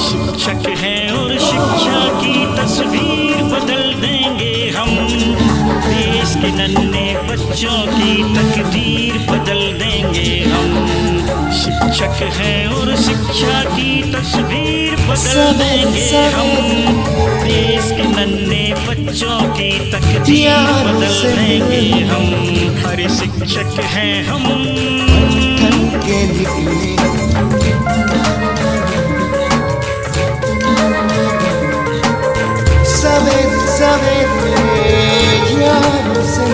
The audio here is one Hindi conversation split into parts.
शिक्षक हैं और शिक्षा की तस्वीर बदल देंगे हम, देश के नन्हे बच्चों की तकदीर बदल देंगे हम। शिक्षक हैं और शिक्षा की तस्वीर बदल देंगे हम, देश के नन्हे बच्चों की तकदीर बदल देंगे हम। हर शिक्षक हैं हम के निकले सवेरे सवेरे यार से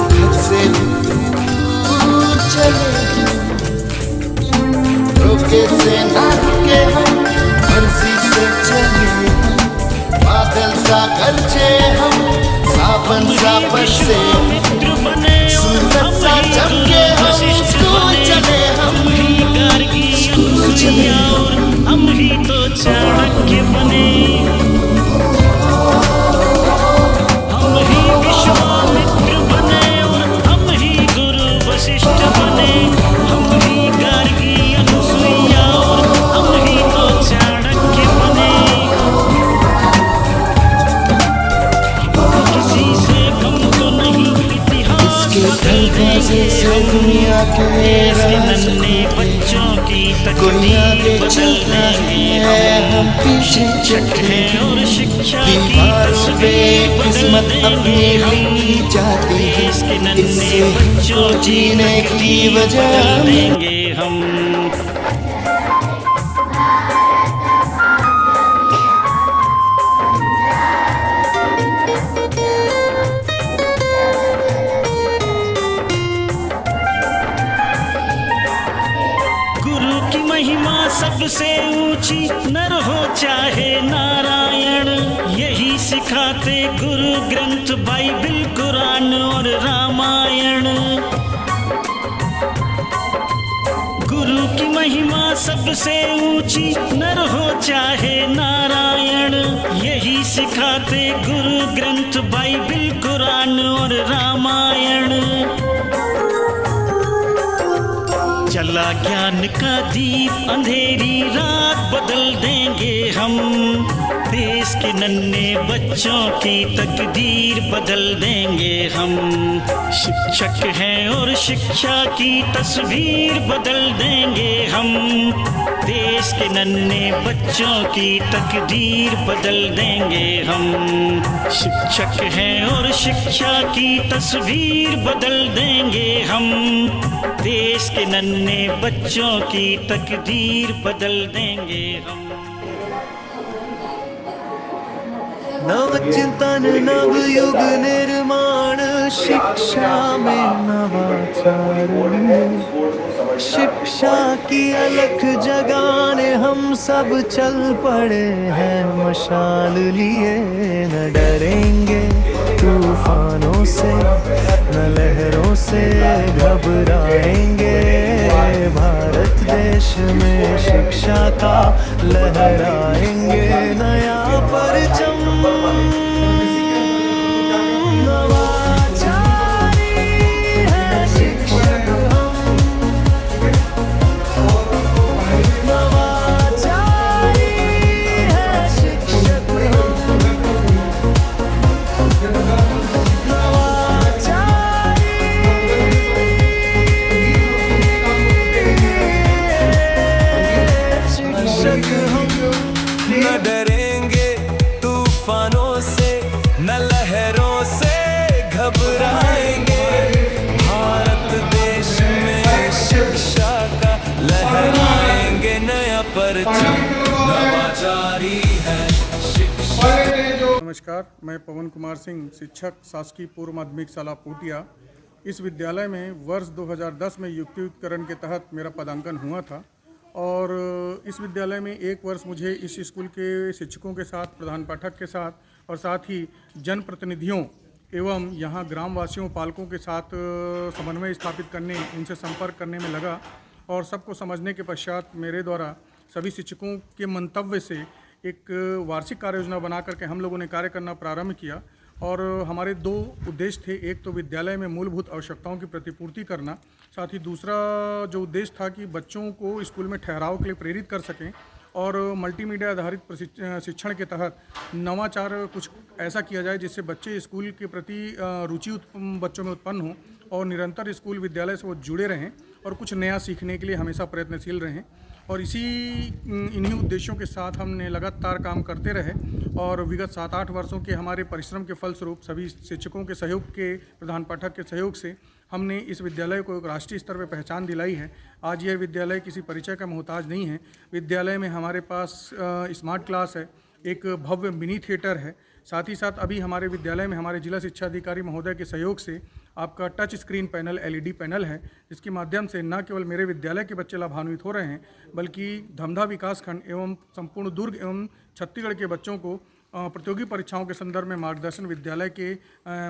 घर से दूर चले, रोके से ना रुके हम, मर्जी से चले। बादल सा गरजे हम, सावन सा बरसे, सूरज सा चमके हम, दूर चले हम। हम ही तो चाणक्य बने, हम ही विश्वामित्र बने और हम ही गुरु वशिष्ठ बने। हम ही गार्गी अनुसुईया और हम ही तो चाणक्य बने। किसी से कम तो नहीं, इतिहास बदल देंगे हम, दुनिया के देश के नन्हे बच्चों की तकदीर बदल देंगे हम। शिक्षक हैं और शिक्षा की तस्वीर बदल देंगे हम, देश के नन्हे बच्चों की तकदीर बदल देंगे हम। महिमा सबसे ऊंची, नर हो चाहे नारायण, यही सिखाते गुरु ग्रंथ बाइबिल कुरान और रामायण। गुरु की महिमा सबसे ऊंची, नर हो चाहे नारायण, यही सिखाते गुरु ग्रंथ बाइबिल कुरान और रामायण। चला ज्ञान का दीप, अंधेरी रात बदल देंगे हम, देश के नन्हे बच्चों की तकदीर बदल देंगे हम। शिक्षक हैं और शिक्षा की तस्वीर बदल देंगे हम, देश के नन्हे बच्चों की तकदीर बदल देंगे हम। शिक्षक हैं और शिक्षा की तस्वीर बदल देंगे हम, देश के नन्हे बच्चों की तकदीर बदल देंगे हम। नव चिंतन नव युग निर्माण, शिक्षा में नवाचार, शिक्षा की अलख जगाने हम सब चल पड़े हैं मशाल लिए। न डरेंगे तूफानों से, न लहरों से घबराएंगे, भारत देश में शिक्षा का लहराएंगे नया परचम। न डरेंगे तूफानों से, न लहरों से घबराएंगे, भारत देश में शिक्षा का लहराएंगे नया परचम, नवाचारी है शिक्षा। नमस्कार, मैं पवन कुमार सिंह, शिक्षक, शासकीय पूर्व माध्यमिक शाला पूटिया। इस विद्यालय में वर्ष 2010 में युक्तियुक्तकरण के तहत मेरा पदांकन हुआ था और इस विद्यालय में एक वर्ष मुझे इस स्कूल के शिक्षकों के साथ, प्रधान पाठक के साथ और साथ ही जनप्रतिनिधियों एवं यहाँ ग्रामवासियों, पालकों के साथ समन्वय स्थापित करने, उनसे संपर्क करने में लगा और सबको समझने के पश्चात मेरे द्वारा सभी शिक्षकों के मंतव्य से एक वार्षिक कार्य योजना बना करके हम लोगों ने कार्य करना प्रारंभ किया और हमारे दो उद्देश्य थे। एक तो विद्यालय में मूलभूत आवश्यकताओं की प्रतिपूर्ति करना, साथ ही दूसरा जो उद्देश्य था कि बच्चों को स्कूल में ठहराव के लिए प्रेरित कर सकें और मल्टीमीडिया आधारित शिक्षण के तहत नवाचार कुछ ऐसा किया जाए जिससे बच्चे स्कूल के प्रति रुचि बच्चों में उत्पन्न हो और निरंतर स्कूल विद्यालय से वो जुड़े रहें और कुछ नया सीखने के लिए हमेशा प्रयत्नशील रहें। और इन्हीं उद्देश्यों के साथ हमने लगातार काम करते रहे और विगत 7-8 वर्षों के हमारे परिश्रम के फलस्वरूप सभी शिक्षकों के सहयोग के, प्रधान पाठक के सहयोग से हमने इस विद्यालय को एक राष्ट्रीय स्तर पर पहचान दिलाई है। आज यह विद्यालय किसी परिचय का मोहताज नहीं है। विद्यालय में हमारे पास स्मार्ट क्लास है, एक भव्य मिनी थिएटर है, साथ ही साथ अभी हमारे विद्यालय में हमारे जिला शिक्षा अधिकारी महोदय के सहयोग से आपका touch screen panel, LED panel है, जिसके माध्यम से न केवल मेरे विद्यालय के बच्चे लाभान्वित हो रहे हैं बल्कि धमधा विकासखंड एवं संपूर्ण दुर्ग एवं छत्तीसगढ़ के बच्चों को प्रतियोगी परीक्षाओं के संदर्भ में मार्गदर्शन विद्यालय के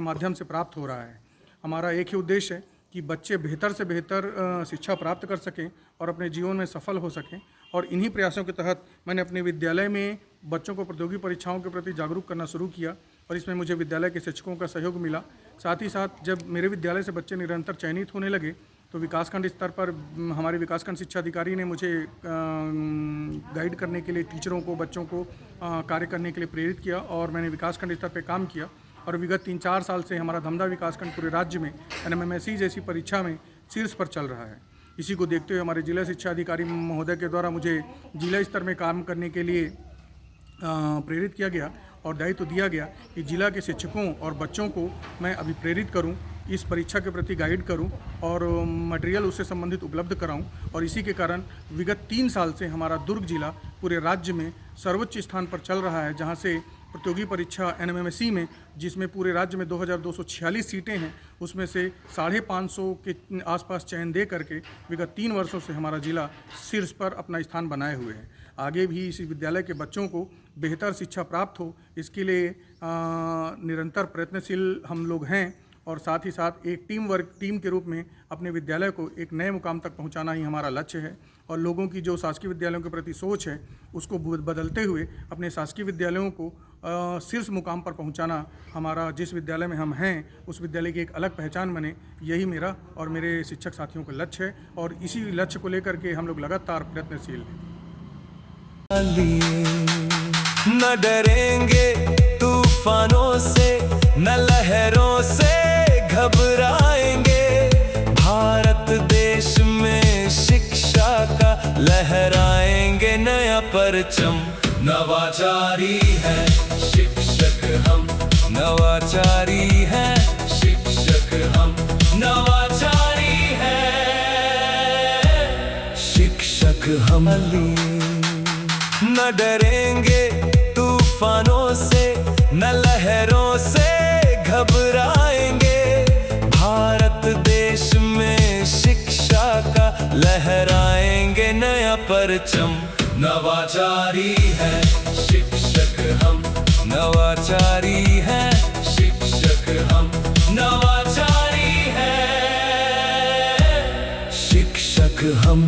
माध्यम से प्राप्त हो रहा है। हमारा एक ही उद्देश्य है कि बच्चे बेहतर से बेहतर शिक्षा प्राप्त कर सकें और अपने जीवन में सफल हो सकें। और इन्हीं प्रयासों के तहत मैंने अपने विद्यालय में बच्चों को प्रतियोगी परीक्षाओं के प्रति जागरूक करना शुरू किया और इसमें मुझे विद्यालय के शिक्षकों का सहयोग मिला। साथ ही साथ जब मेरे विद्यालय से बच्चे निरंतर चयनित होने लगे तो विकासखंड स्तर पर हमारे विकासखंड शिक्षा अधिकारी ने मुझे गाइड करने के लिए टीचरों को, बच्चों को कार्य करने के लिए प्रेरित किया और मैंने विकासखंड स्तर पर काम किया। और विगत 3-4 साल से हमारा धमधा विकासखंड पूरे राज्य में NMMSE जैसी परीक्षा में शीर्ष पर चल रहा है। इसी को देखते हुए हमारे जिला शिक्षा अधिकारी महोदय के द्वारा मुझे जिला स्तर में काम करने के लिए प्रेरित किया गया और दायित्व दिया गया कि जिला के शिक्षकों और बच्चों को मैं अभी प्रेरित करूं, इस परीक्षा के प्रति गाइड करूं और मटेरियल उससे संबंधित उपलब्ध कराऊं। और इसी के कारण विगत 3 साल से हमारा दुर्ग जिला पूरे राज्य में सर्वोच्च स्थान पर चल रहा है, जहां से प्रतियोगी परीक्षा NMMSE में, जिसमें पूरे राज्य में 2246 सीटें हैं, उसमें से 550 के आसपास चयन दे करके विगत 3 वर्षों से हमारा जिला शीर्ष पर अपना स्थान बनाए हुए है। आगे भी इस विद्यालय के बच्चों को बेहतर शिक्षा प्राप्त हो, इसके लिए निरंतर प्रयत्नशील हम लोग हैं और साथ ही साथ एक टीम के रूप में अपने विद्यालय को एक नए मुकाम तक पहुंचाना ही हमारा लक्ष्य है। और लोगों की जो शासकीय विद्यालयों के प्रति सोच है उसको बदलते हुए अपने शासकीय विद्यालयों को शीर्ष मुकाम पर पहुंचाना हमारा, जिस विद्यालय में हम हैं उस विद्यालय की एक अलग पहचान बने, यही मेरा और मेरे शिक्षक साथियों का लक्ष्य है। और इसी लक्ष्य को लेकर के हम लोग लगातार प्रयत्नशील हैं। न डरेंगे तूफानों से, न लहरों से घबराएंगे। भारत देश में शिक्षा का लहराएंगे नया परचम। नवाचारी है शिक्षक हम, नवाचारी है शिक्षक हम, नवाचारी है शिक्षक हम। न डरेंगे तूफानों से, न लहरों से घबराएंगे। भारत देश में शिक्षा का लहराएंगे नया परचम। नवाचारी है शिक्षक हम, नवाचारी है शिक्षक हम, नवाचारी है शिक्षक हम।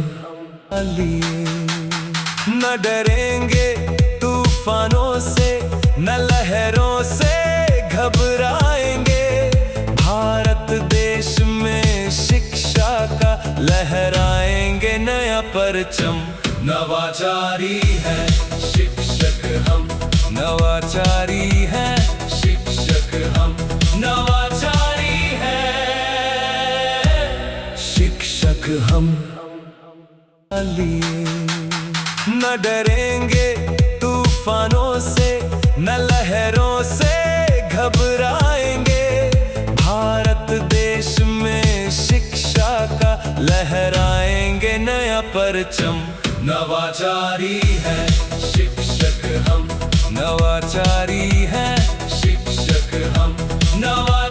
न डरेंगे तूफानों से, न लहरों से घबराएंगे। भारत देश में शिक्षा का लहराएंगे नया परचम। नवाचारी है शिक्षक हम, नवाचारी है शिक्षक हम, नवाचारी है शिक्षक हम। न डरेंगे तूफानों से, न लहरों से घबराएंगे। भारत देश में शिक्षा का लहराएंगे नया परचम। नवाचारी है शिक्षक हम, नवाचारी है शिक्षक हम, नवा